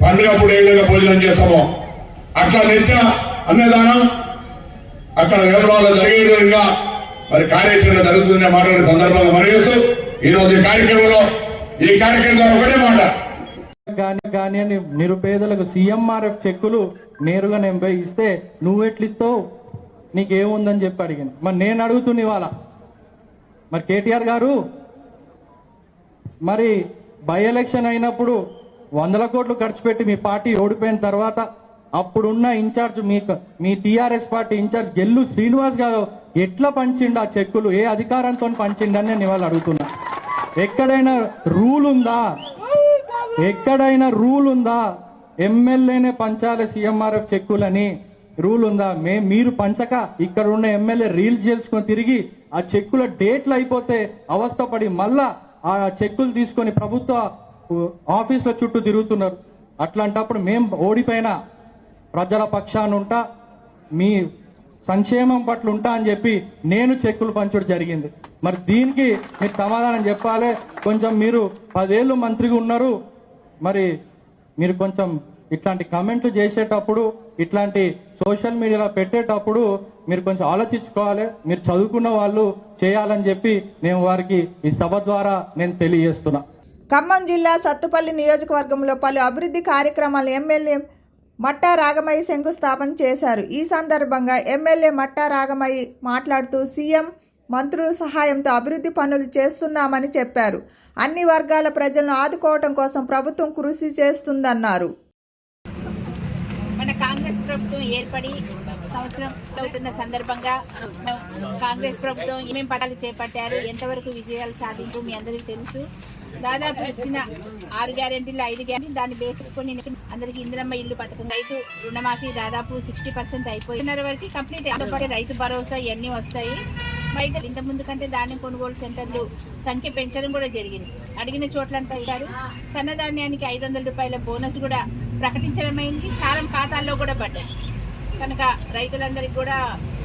పండుగప్పుడు ఏ విధంగా భోజనం చేస్తామో అట్లా నిత్య అన్నదానం అక్కడ వేమరాలో జరిగే విధంగా మరి కార్యాచరణ జరుగుతుందనే మాట సందర్భంగా మనవిస్తూ ఈరోజు ఈ కార్యక్రమం ద్వారా ఒకటే మాట, కానీ అని నిరుపేదలకు CMRF చెక్కులు నేరుగా నేను ఇస్తే నువ్వెట్లిస్తావు, నీకేముందని చెప్పి అడిగాను. మరి నేను అడుగుతున్నా ఇవాళ, మరి కేటీఆర్ గారు మరి బై ఎలక్షన్ అయినప్పుడు 100 కోట్లు ఖర్చు పెట్టి మీ పార్టీ ఓడిపోయిన తర్వాత అప్పుడున్న ఇన్ఛార్జ్ మీ TRS party incharge Gellu Srinivas garu ఎట్లా పంచిండు ఆ చెక్కులు, ఏ అధికారంతో పంచిండని నేను ఇవాళ అడుగుతున్నా. ఎక్కడైనా రూల్ ఉందా? ఎమ్మెల్యేనే పంచాలి CMRF చెక్కులని రూల్ ఉందా? మీరు పంచక ఇక్కడ ఉన్న ఎమ్మెల్యే రీల్స్ చేసుకొని తిరిగి ఆ చెక్కుల డేట్లు అయిపోతే అవస్థపడి మళ్ళా ఆ చెక్కులు తీసుకొని ప్రభుత్వ ఆఫీసుల చుట్టూ తిరుగుతున్నారు. అట్లాంటప్పుడు మేము ఓడిపోయినా ప్రజల పక్షాన ఉంటా, మీ సంక్షేమం పట్ల ఉంటా అని చెప్పి నేను చెక్కులు పంచడం జరిగింది. మరి దీనికి మీరు సమాధానం చెప్పాలి. కొంచెం మీరు 10 ఏళ్ళు మంత్రిగా ఉన్నారు, మరి మీరు కొంచెం ఇట్లాంటి కామెంట్లు చేసేటప్పుడు, ఇట్లాంటి సోషల్ మీడియాలో పెట్టేటప్పుడు మీరు కొంచెం ఆలోచించుకోవాలి. మీరు చదువుకున్న వాళ్ళు చేయాలని చెప్పి నేను వారికి ఈ సభ ద్వారా నేను తెలియజేస్తున్నా. ఖమ్మం జిల్లా సత్తుపల్లి నియోజకవర్గంలో పలు అభివృద్ధి కార్యక్రమాలు ఎమ్మెల్యే మట్టా రాగమయ్య శంకుస్థాపన చేశారు. ఈ సందర్భంగా ఎమ్మెల్యే మట్టా రాగమయ్య మాట్లాడుతూ సీఎం మంత్రుల సహాయంతో అభివృద్ధి పనులు చేస్తున్నామని చెప్పారు. అన్ని వర్గాల ప్రజలను ఆదుకోవడం కోసం ప్రభుత్వం కృషి చేస్తుందన్నారు. మన కాంగ్రెస్ ప్రభుత్వం ఏర్పడి సంవత్సరం అవుతున్న సందర్భంగా కాంగ్రెస్ ప్రభుత్వం ఏమేం పథకాలు చేపట్టారు, ఎంతవరకు విజయాలు సాధించు మీ అందరికీ తెలుసు. దాదాపు ఇచ్చిన 6 గ్యారెంటీలు 5 గ్యారెంటీ దాన్ని బేసుకొని అందరికి ఇందిరమ్మ ఇల్లు పథకం, రైతు రుణమాఫీ దాదాపు 60% అయిపోయిన వరకు కంప్లీట్. రైతు భరోసా ఇవన్నీ వస్తాయి. అయితే ఇంత ముందు కంటే ధాన్యం కొనుగోలు సెంటర్లు సంఖ్య పెంచడం కూడా జరిగింది. అడిగిన చోట్లంతా ఇచ్చారు. సన్నధాన్యానికి 500 రూపాయల బోనస్ కూడా ప్రకటించడమైంది. చాలా ఖాతాల్లో కూడా పడ్డాయి. కనుక రైతులందరికీ కూడా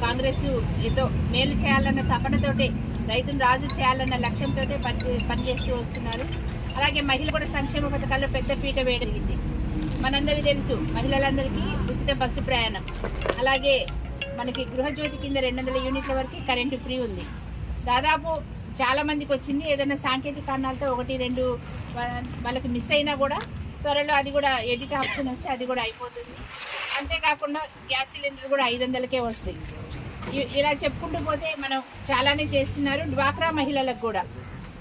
కాంగ్రెస్ ఏదో మేలు చేయాలన్న తపనతోటే, రైతును రాజు చేయాలన్న లక్ష్యంతో పనిచేస్తూ వస్తున్నారు. అలాగే మహిళలు కూడా సంక్షేమ పథకాల్లో పెద్ద పీట వేయగలిగింది. మనందరికీ తెలుసు, మహిళలందరికీ ఉచిత బస్సు ప్రయాణం, అలాగే మనకి గృహజ్యోతి కింద 200 యూనిట్ల వరకు కరెంటు ఫ్రీ ఉంది. దాదాపు చాలా మందికి వచ్చింది. ఏదైనా సాంకేతిక కారణాలతో 1-2 వాళ్ళకి మిస్ అయినా కూడా త్వరలో అది కూడా ఎడిట్ ఆప్షన్ వస్తే అది కూడా అయిపోతుంది. అంతేకాకుండా గ్యాస్ సిలిండర్ కూడా 500కే వస్తాయి. ఇలా చెప్పుకుంటూ పోతే మనం చాలానే చేస్తున్నారు.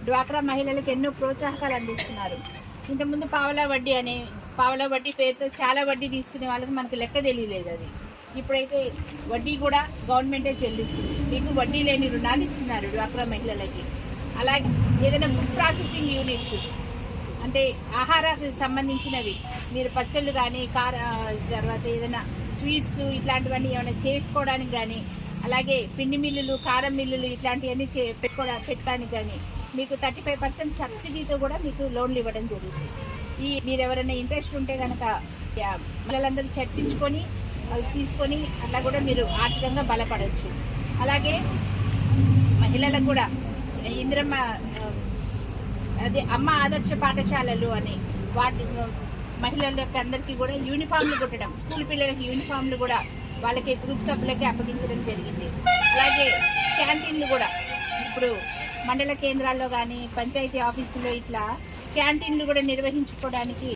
డ్వాక్రా మహిళలకు ఎన్నో ప్రోత్సాహకాలు అందిస్తున్నారు. ఇంతకుముందు పావలా వడ్డీ పేరుతో చాలా వడ్డీ తీసుకునే వాళ్ళకి మనకు లెక్క తెలియలేదు. అది ఇప్పుడైతే వడ్డీ కూడా గవర్నమెంటే చెల్లిస్తుంది. మీకు వడ్డీ లేని రుణాలు ఇస్తున్నారు డ్వాక్రా మహిళలకి. అలాగే ఏదైనా ఫుడ్ ప్రాసెసింగ్ యూనిట్స్ అంటే ఆహారానికి సంబంధించినవి, మీరు పచ్చళ్ళు కానీ తర్వాత ఏదైనా స్వీట్స్ ఇట్లాంటివన్నీ ఏమైనా చేసుకోవడానికి కానీ, అలాగే పిండి మిల్లులు, కారం మిల్లులు ఇట్లాంటివన్నీ పెట్టడానికి కానీ మీకు 35% సబ్సిడీతో కూడా మీకు లోన్లు ఇవ్వడం జరుగుతుంది. మీరు ఎవరైనా ఇంట్రెస్ట్ ఉంటే కనుక మహిళలందరూ చర్చించుకొని అవి తీసుకొని అట్లా కూడా మీరు ఆర్థికంగా బలపడవచ్చు. అలాగే మహిళలకు కూడా ఇందిరమ్మ అమ్మ ఆదర్శ పాఠశాలలు అని వాటి మహిళలకు అందరికీ కూడా యూనిఫామ్లు కుట్టడం, స్కూల్ పిల్లలకి యూనిఫామ్లు కూడా వాళ్ళకి గ్రూప్ సభ్యులకి అప్పగించడం జరిగింది. అలాగే క్యాంటీన్లు కూడా ఇప్పుడు మండల కేంద్రాల్లో కానీ పంచాయతీ ఆఫీసులో ఇట్లా క్యాంటీన్లు కూడా నిర్వహించుకోవడానికి.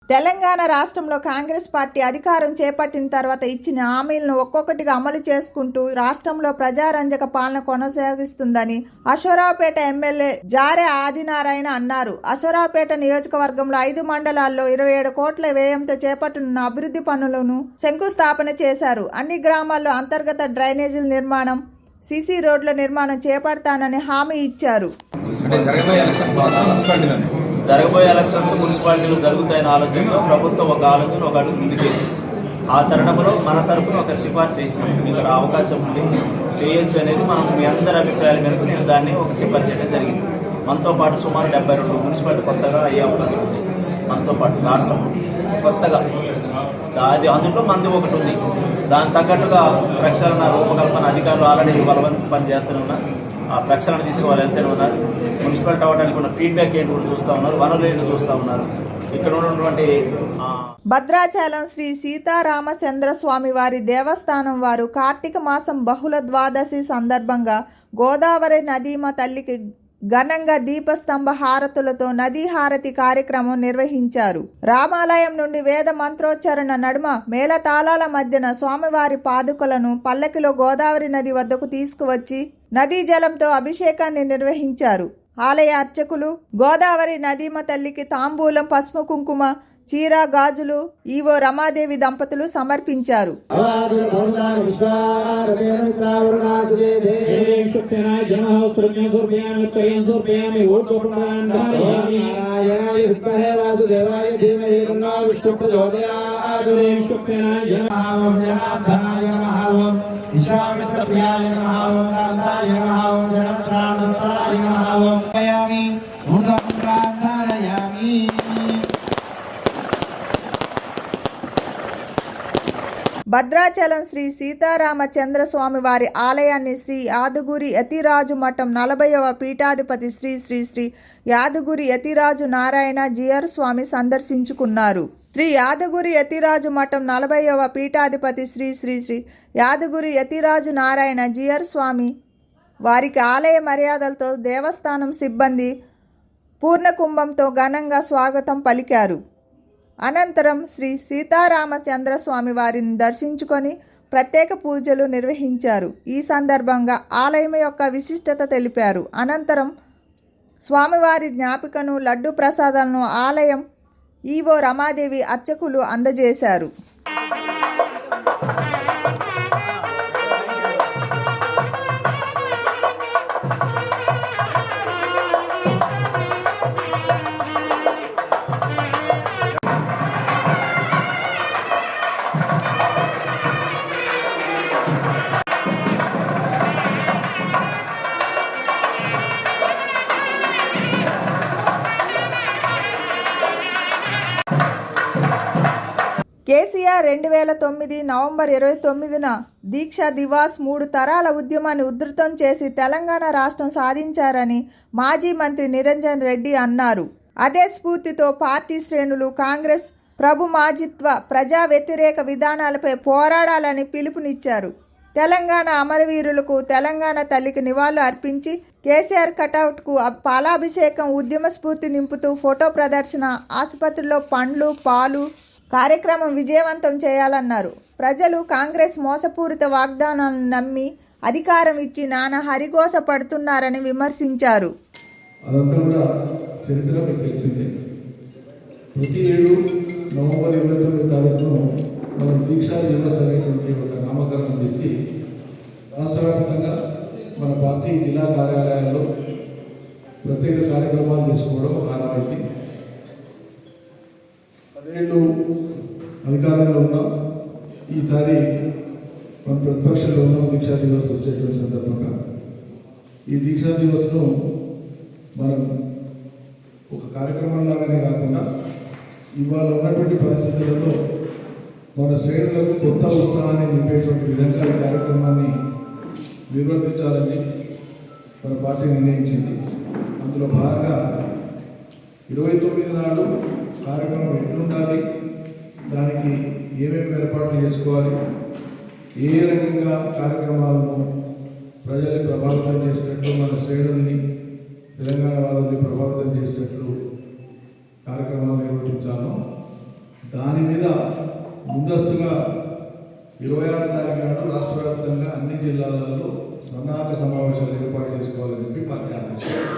తెలంగాణ రాష్ట్రంలో కాంగ్రెస్ పార్టీ అధికారం చేపట్టిన తర్వాత ఇచ్చిన హామీలను ఒక్కొక్కటిగా అమలు చేసుకుంటూ రాష్ట్రంలో ప్రజారంజక పాలన కొనసాగిస్తుందని అశ్వరావుపేట ఎమ్మెల్యే జారె ఆదినారాయణ అన్నారు. అశ్వరావుపేట నియోజకవర్గంలో 5 మండలాల్లో 27 కోట్ల వ్యయంతో చేపట్టనున్న అభివృద్ధి పనులను శంకుస్థాపన చేశారు. అన్ని గ్రామాల్లో అంతర్గత డ్రైనేజీల నిర్మాణం, సీసీ రోడ్ల నిర్మాణం చేపడతానని హామీ ఇచ్చారు. జరగబోయే ఎలక్షన్స్ మున్సిపాలిటీలు జరుగుతాయన్న ఆలోచనతో ప్రభుత్వం ఒక అడుగు ముందుకేసి ఆ తరుణంలో మన తరపున ఒక సిఫార్సు చేసినాం. ఇక్కడ అవకాశం ఉంది, చేయొచ్చు అనేది మనం మీ అందరి అభిప్రాయాల మేరకు నేను దాన్ని ఒక సిఫార్సు చేయడం జరిగింది. మనతో పాటు సుమారు 72 మున్సిపాలిటీ కొత్తగా అయ్యే అవకాశం ఉంది. మనతో పాటు రాష్ట్రం కొత్తగా అది అందులో మంది ఒకటి ఉంది. దాని తగ్గట్టుగా ప్రక్షాళన రూపకల్పన అధికారులు ఆల్రెడీ బలవంతం పని చేస్తూనే ఉన్నారు. ప్రక్షాళన తీసుకుని వెళ్తూనే ఉన్నారు. మున్సిపాలిటీ అవ్వడానికి ఉన్న ఫీడ్బ్యాక్ ఏంటి కూడా చూస్తూ ఉన్నారు, వనరులు ఏంటి చూస్తూ ఉన్నారు. ఇక్కడ ఉన్నటువంటి భద్రాచలం శ్రీ సీతారామచంద్ర స్వామి వారి దేవస్థానం వారు కార్తీక మాసం బహుళ ద్వాదశి సందర్భంగా గోదావరి నదీమ తల్లికి ఘనంగా దీపస్తంభ హారతులతో నదీ హారతి కార్యక్రమం నిర్వహించారు. రామాలయం నుండి వేద మంత్రోచ్చరణ నడుమ మేళతాళాల మధ్యన స్వామివారి పాదుకలను పల్లకిలో గోదావరి నది వద్దకు తీసుకువచ్చి నదీ జలంతో అభిషేకాన్ని నిర్వహించారు. ఆలయ అర్చకులు గోదావరి నదీమ తల్లికి తాంబూలం, పసుపు కుంకుమ, చీర, గాజులు ఈవో రమాదేవి దంపతులు సమర్పించారు. భద్రాచలం శ్రీ సీతారామచంద్ర స్వామి వారి ఆలయాన్ని శ్రీ యాదగిరి యతిరాజు మఠం 40వ పీఠాధిపతి శ్రీ శ్రీ శ్రీ యాదగిరి యతిరాజు నారాయణ జియర్ స్వామి సందర్శించుకున్నారు. శ్రీ యాదగిరి యతిరాజు మఠం 40వ పీఠాధిపతి శ్రీ శ్రీ శ్రీ యాదగిరి యతిరాజు నారాయణ జియర్ స్వామి వారికి ఆలయ మర్యాదలతో దేవస్థానం సిబ్బంది పూర్ణకుంభంతో ఘనంగా స్వాగతం పలికారు. అనంతరం శ్రీ సీతారామచంద్ర స్వామి వారిని దర్శించుకొని ప్రత్యేక పూజలు నిర్వహించారు. ఈ సందర్భంగా ఆలయం యొక్క విశిష్టత తెలిపారు. అనంతరం స్వామివారి జ్ఞాపికను, లడ్డు ప్రసాదాలను ఆలయం ఈవో రమాదేవి అర్చకులు అందజేశారు. కేసీఆర్ 2009 నవంబర్ 29న దీక్షా దివాస్ 3 తరాల ఉద్యమాన్ని ఉధృతం చేసి తెలంగాణ రాష్ట్రం సాధించారని మాజీ మంత్రి నిరంజన్ రెడ్డి అన్నారు. అదే స్ఫూర్తితో పార్టీ శ్రేణులు కాంగ్రెస్ ప్రభుమాజిత్వ ప్రజా వ్యతిరేక విధానాలపై పోరాడాలని పిలుపునిచ్చారు. తెలంగాణ అమరవీరులకు తెలంగాణ తల్లికి నివాళులు అర్పించి కేసీఆర్ కటౌట్కు పాలాభిషేకం, ఉద్యమ స్ఫూర్తి నింపుతూ ఫోటో ప్రదర్శన, ఆసుపత్రిలో పండ్లు, పాలు కార్యక్రమం విజయవంతం చేయాలన్నారు. ప్రజలు కాంగ్రెస్ మోసపూరిత వాగ్దానాలను నమ్మి అధికారం ఇచ్చి నానా హరిగోస పడుతున్నారని విమర్శించారు. అదంతా కూడా చరిత్ర మీకు తెలిసిందే. ప్రతి ఏడు నవంబర్ 29వ తారీఖును మనం దీక్షా దివస్ అనేటువంటి ఒక నామకరణం చేసి రాష్ట్ర వ్యాప్తంగా మన పార్టీ జిల్లా కార్యాలయాల్లో ప్రత్యేక కార్యక్రమాలు చేసుకోవడం ఒక ఆనవాయితీ. 10 ఏళ్ళు అధికారంలో ఉన్నాం. ఈసారి మన ప్రతిపక్షంలో ఉన్న దీక్షా దివస్ వచ్చేటువంటి సందర్భంగా ఈ దీక్షా దివస్ను మనం ఒక కార్యక్రమం లాగానే కాకుండా ఇవాళ ఉన్నటువంటి పరిస్థితులలో మన శ్రేణులకు కొత్త ఉత్సాహాన్ని నింపేటువంటి విధంగా ఈ కార్యక్రమాన్ని నిర్వర్తించాలని మన పార్టీ నిర్ణయించింది. అందులో భాగంగా 29 నాడు కార్యక్రమం ఎట్లుండాలి, దానికి ఏమేమి ఏర్పాట్లు చేసుకోవాలి, ఏ రకంగా కార్యక్రమాలను ప్రజల్ని ప్రభావితం చేసినట్లు, మన శ్రేణుల్ని తెలంగాణ వాళ్ళని ప్రభావితం చేసినట్లు కార్యక్రమాలు నిర్వహించాము. దాని మీద ముందస్తుగా 26 తారీఖు నాడు రాష్ట్ర వ్యాప్తంగా అన్ని జిల్లాలలో సన్నాహక సమావేశాలు ఏర్పాటు చేసుకోవాలని చెప్పి పార్టీ ఆదేశించింది.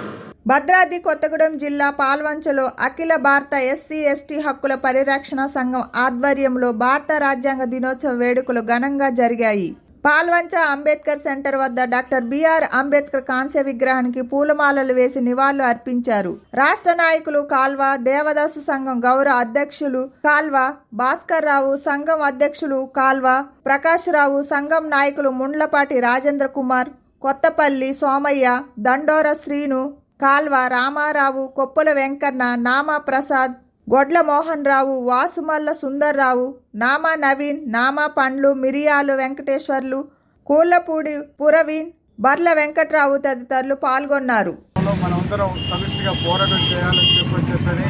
భద్రాద్రి కొత్తగూడెం జిల్లా పాల్వంచలో అఖిల భారత SC/ST హక్కుల పరిరక్షణ సంఘం ఆధ్వర్యంలో భారత రాజ్యాంగ దినోత్సవ వేడుకలు ఘనంగా జరిగాయి. పాల్వంచ అంబేద్కర్ సెంటర్ వద్ద డాక్టర్ బిఆర్ అంబేద్కర్ కాంస్య విగ్రహానికి పూలమాలలు వేసి నివాళులు అర్పించారు. రాష్ట్ర నాయకులు కాల్వ దేవదాస సంఘం గౌరవ అధ్యక్షులు కాల్వ భాస్కర్ రావు, సంఘం అధ్యక్షులు కాల్వ ప్రకాష్ రావు, సంఘం నాయకులు ముండ్లపాటి రాజేంద్ర కుమార్, కొత్తపల్లి సోమయ్య, దండోర శ్రీను, కాల్వ రామారావు, కొప్పుల వెంకన్న, నామా ప్రసాద్, గొడ్ల మోహన్ రావు, వాసుమల్ల సుందర్రావు, నామా నవీన్, నామా పండ్లు, మిరియాలు వెంకటేశ్వర్లు, కూళ్లపూడి పురవీన్, బర్ల వెంకట్రావు తదితరులు పాల్గొన్నారు. మనమందరం సమిష్టిగా పోరాటం చేయాలని చెప్పని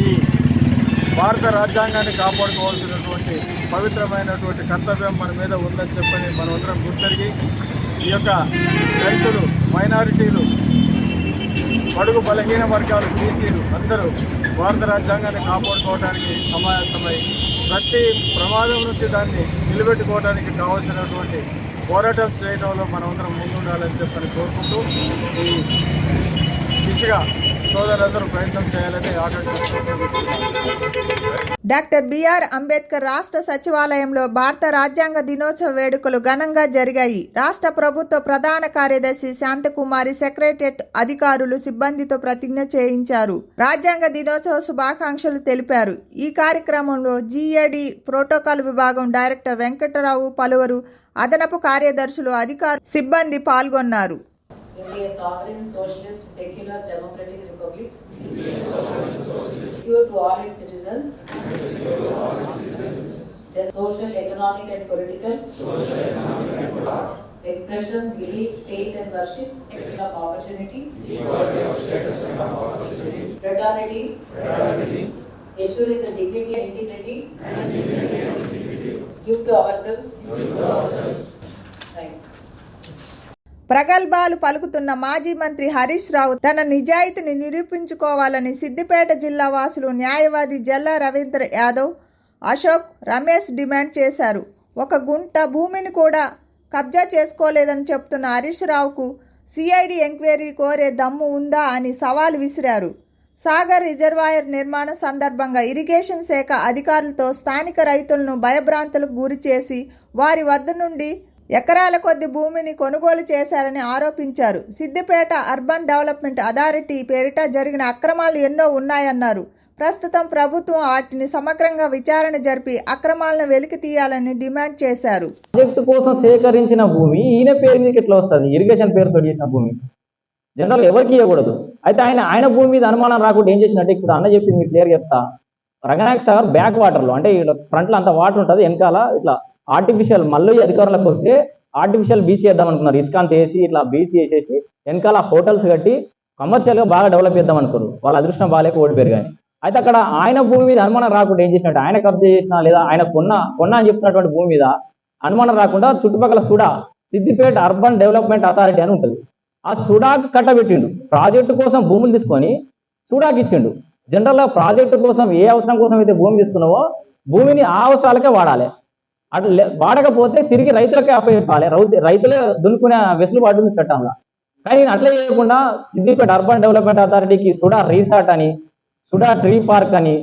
ఈ భారత రాజ్యాంగాన్ని కాపాడుకోవాల్సినటువంటి పవిత్రమైనటువంటి కర్తవ్యం మన మీద ఉందని చెప్పని మనమందరం గుర్తెరిగి ఈ యొక్క రైతులు, మైనారిటీలు, బడుగు బలహీన వర్గాలు, బీసీలు అందరూ భారత రాజ్యాంగాన్ని కాపాడుకోవడానికి సమాయత్తమై ప్రతి ప్రమాదం నుంచి దాన్ని నిలబెట్టుకోవడానికి కావాల్సినటువంటి పోరాటం చేయడంలో మనమందరం ముందుండాలని చెప్పని కోరుకుంటూ ఈ దిశగా సోదరులందరూ ప్రయత్నం చేయాలని డాక్టర్ బిఆర్ అంబేద్కర్ రాష్ట్ర సచివాలయంలో భారత రాజ్యాంగ దినోత్సవ వేడుకలు ఘనంగా జరిగాయి. రాష్ట్ర ప్రభుత్వ ప్రధాన కార్యదర్శి శాంతకుమారి, సెక్రటరియట్ అధికారులు, సిబ్బందితో ప్రతిజ్ఞ చేయించారు. రాజ్యాంగ దినోత్సవ శుభాకాంక్షలు తెలిపారు. ఈ కార్యక్రమంలో జిఏడి ప్రోటోకాల్ విభాగం డైరెక్టర్ వెంకటరావు, పలువురు అదనపు కార్యదర్శులు, అధికారులు, సిబ్బంది పాల్గొన్నారు. India sovereign, socialist, secular, democratic republic, secure to all its citizens, just social, economic and political, expression, belief, faith and worship, of opportunity, fraternity, ensuring the dignity and integrity, give to ourselves. Right. ప్రగల్భాలు పలుకుతున్న మాజీ మంత్రి హరీష్ రావు తన నిజాయితీని నిరూపించుకోవాలని సిద్దిపేట జిల్లా వాసులు న్యాయవాది జల్లా Ravindra Yadav, Ashok, Ramesh demand చేశారు. ఒక గుంట భూమిని కూడా కబ్జా చేసుకోలేదని చెప్తున్న హరీష్ రావుకు సిఐడి ఎంక్వైరీ కోరే దమ్ము ఉందా అని సవాల్ విసిరారు. సాగర్ రిజర్వాయర్ నిర్మాణ సందర్భంగా ఇరిగేషన్ శాఖ అధికారులతో స్థానిక రైతులను భయభ్రాంతులకు గురి చేసి వారి వద్ద నుండి ఎకరాల కొద్ది భూమిని కొనుగోలు చేశారని ఆరోపించారు. సిద్దిపేట అర్బన్ డెవలప్మెంట్ అథారిటీ పేరిట జరిగిన అక్రమాలు ఎన్నో ఉన్నాయన్నారు. ప్రస్తుతం ప్రభుత్వం వాటిని సమగ్రంగా విచారణ జరిపి అక్రమాలను వెలికి తీయాలని డిమాండ్ చేశారు. ప్రాజెక్టు కోసం సేకరించిన భూమి ఈయన పేరు మీదకి ఎట్లా వస్తుంది? ఇరిగేషన్ పేరుతో చేసిన భూమి జనరల్ ఎవరికి ఇవ్వకూడదు. అయితే ఆయన భూమి మీద అనుమానం రాకుండా ఏం చేసినట్టే ఇప్పుడు అన్న చెప్పింది మీకు క్లియర్ చెప్తా. రంగనాయక సాగర్ బ్యాక్ వాటర్లో అంటే ఫ్రంట్లో అంత వాటర్ ఉంటుంది, వెనకాల ఇట్లా ఆర్టిఫిషియల్ మళ్ళీ అధికారులకు వస్తే ఆర్టిఫిషియల్ బీచ్ చేద్దాం అనుకున్నారు. ఇస్కాంత్ వేసి ఇట్లా బీచ్ వేసేసి వెనకాల హోటల్స్ కట్టి కమర్షియల్గా బాగా డెవలప్ చేద్దాం అనుకున్నారు. వాళ్ళ అదృష్టం బాగాలేక ఓడిపోయారు. కానీ అయితే అక్కడ ఆయన భూమి మీద అనుమానం రాకుండా ఏం చేసినట్టు ఆయన కబ్జా చేసినా లేదా ఆయన కొన్నా అని చెప్తున్నటువంటి భూమి మీద అనుమానం రాకుండా చుట్టుపక్కల SUDA Siddipet urban development authority అని ఉంటుంది. ఆ సుడాకు కట్టబెట్టిండు. ప్రాజెక్టు కోసం భూములు తీసుకొని సుడాకి ఇచ్చిండు. జనరల్గా ప్రాజెక్టు కోసం ఏ అవసరం కోసం అయితే భూమి తీసుకున్నావో భూమిని ఆ అవసరాలకే వాడాలి. అట్లా వాడకపోతే తిరిగి రైతులకే అప్పచెప్పాలి. రైతులే దున్నుకునే వెసులుబాటు ఉంది చట్టంలో. కానీ అట్లా చేయకుండా సిద్దిపేట అర్బన్ డెవలప్మెంట్ అథారిటీకి సుడా రీసార్ట్ అని, సుడా ట్రీ పార్క్ అని,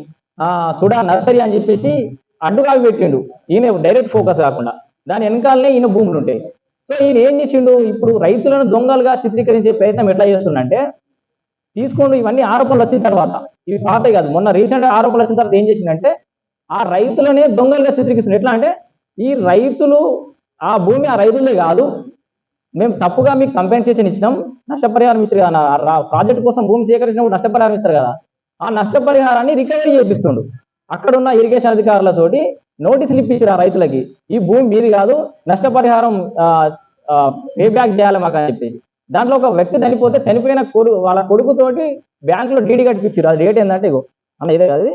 సుడా నర్సరీ అని చెప్పేసి అడ్డుగా పెట్టిండు. ఈయన డైరెక్ట్ ఫోకస్ కాకుండా దాని వెనకాలనే ఈయన భూములు ఉంటాయి. సో ఈయన ఏం చేసిండు? ఇప్పుడు రైతులను దొంగలుగా చిత్రీకరించే ప్రయత్నం ఎట్లా చేస్తుండంటే తీసుకోండి. ఇవన్నీ ఆరోపణలు వచ్చిన తర్వాత, ఇవి పాత కాదు, మొన్న రీసెంట్గా ఆరోపణలు వచ్చిన తర్వాత ఏం చేసిండంటే ఆ రైతులనే దొంగలుగా చిత్రీకరిస్తుంది. ఎట్లా అంటే ఈ రైతులు ఆ భూమి ఆ రైతులే కాదు, మేము తప్పుగా మీకు కంపెన్సేషన్ ఇచ్చినాం, నష్టపరిహారం ఇచ్చారు కదా, ప్రాజెక్ట్ కోసం భూమి సేకరించినప్పుడు నష్టపరిహారం ఇస్తారు కదా, ఆ నష్టపరిహారాన్ని రికవరీ చేపిస్తుండు. అక్కడున్న ఇరిగేషన్ అధికారులతోటి నోటీసులు ఇప్పించారు ఆ రైతులకి, ఈ భూమి మీది కాదు, నష్టపరిహారం పే బ్యాక్ చేయాలి మాకు అని చెప్పేసి. దాంట్లో ఒక వ్యక్తి చనిపోతే చనిపోయిన వాళ్ళ కొడుకుతోటి బ్యాంకులో డీడీ కట్టించారు. అది డేట్ ఏంటంటే ఇగో అన్న ఇదే కాదు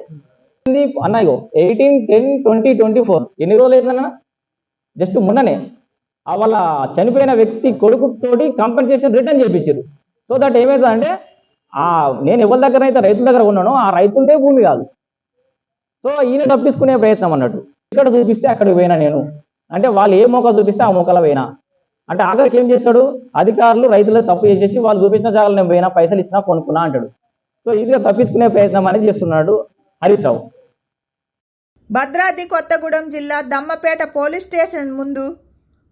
అన్న, ఇగో 18/10/2024 ఎన్ని రోజులు అయిందన్న? జస్ట్ మొన్ననే వాళ్ళ చనిపోయిన వ్యక్తి కొడుకుతోటి కంపెన్సేషన్ రిటర్న్ చేయించారు. సో దట్ ఏమవుతుందంటే నేను ఎవరి దగ్గర అయితే రైతుల దగ్గర ఉన్నానో ఆ రైతులదే భూమి కాదు. సో ఈయన తప్పించుకునే ప్రయత్నం అన్నట్టు. ఇక్కడ చూపిస్తే అక్కడికి పోయినా నేను అంటే వాళ్ళు ఏ మోకా చూపిస్తే ఆ మోకాల పోయినా అంటే ఆఖరికి ఏం చేస్తాడు? అధికారులు రైతులు తప్పు చేసేసి వాళ్ళు చూపించిన జాగాలు నేను పోయినా, పైసలు ఇచ్చినా కొనుక్కున్నా అంటాడు. సో ఈజీగా తప్పించుకునే ప్రయత్నం అనేది చేస్తున్నాడు హరీష్ రావు. భద్రాద్రి కొత్తగూడెం జిల్లా దమ్మపేట పోలీస్ స్టేషన్ ముందు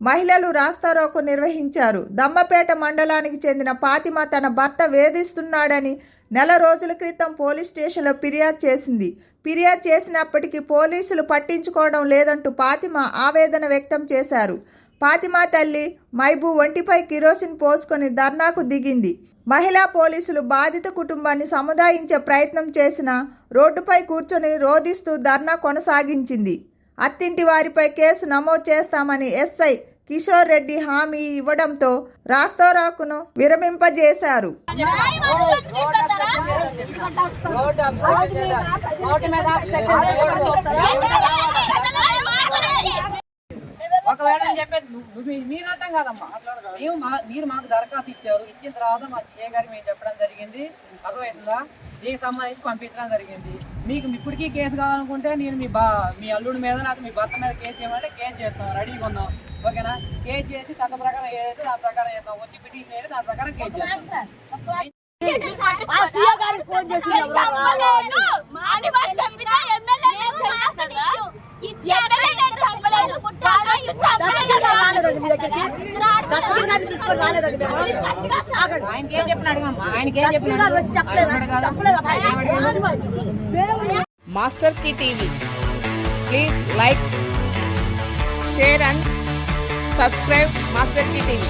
మహిళలు రాస్తారోకో నిర్వహించారు. దమ్మపేట మండలానికి చెందిన ఫాతిమా తన భర్త వేధిస్తున్నాడని నెల రోజుల క్రితం పోలీస్ స్టేషన్లో ఫిర్యాదు చేసింది. ఫిర్యాదు చేసినప్పటికీ పోలీసులు పట్టించుకోవడం లేదంటూ ఫాతిమా ఆవేదన వ్యక్తం చేశారు. ఫాతిమా తల్లి మైబూ ఒంటిపై కిరోసిన్ పోసుకొని ధర్నాకు దిగింది. మహిళా పోలీసులు బాధిత కుటుంబాన్ని సముదాయించే ప్రయత్నం చేసినా రోడ్డుపై కూర్చొని రోధిస్తూ ధర్నా కొనసాగించింది. అత్తింటి వారిపై కేసు నమోదు చేస్తామని ఎస్ఐ కిషోర్ రెడ్డి హామీ ఇవ్వడంతో రాస్తారోకోను విరమింపజేశారు. ఒకవేళ చెప్పేది మీరు అర్థం కాదమ్మా, మీరు మాకు దరఖాస్తు ఇచ్చారు, ఇచ్చిన తర్వాత మా ఏ గారికి మేము చెప్పడం జరిగింది, అర్థమవుతుందా, దీనికి సంబంధించి పంపించడం జరిగింది. మీకు ఇప్పటికీ కేసు కావాలనుకుంటే నేను మీ అల్లుడి మీద నాకు మీ భర్త మీద కేసు చేయమంటే కేసు చేస్తాం, రెడీగా ఉన్నాం, ఓకేనా? కేసు చేసి చట్ట ప్రకారం ఏదైతే దాని ప్రకారం చేస్తాం, వచ్చి పిటిషన్ అయితే దాని ప్రకారం కేసు చేస్తాం. మాస్టర్ కి TV, please like, share and subscribe master కి టీవీ.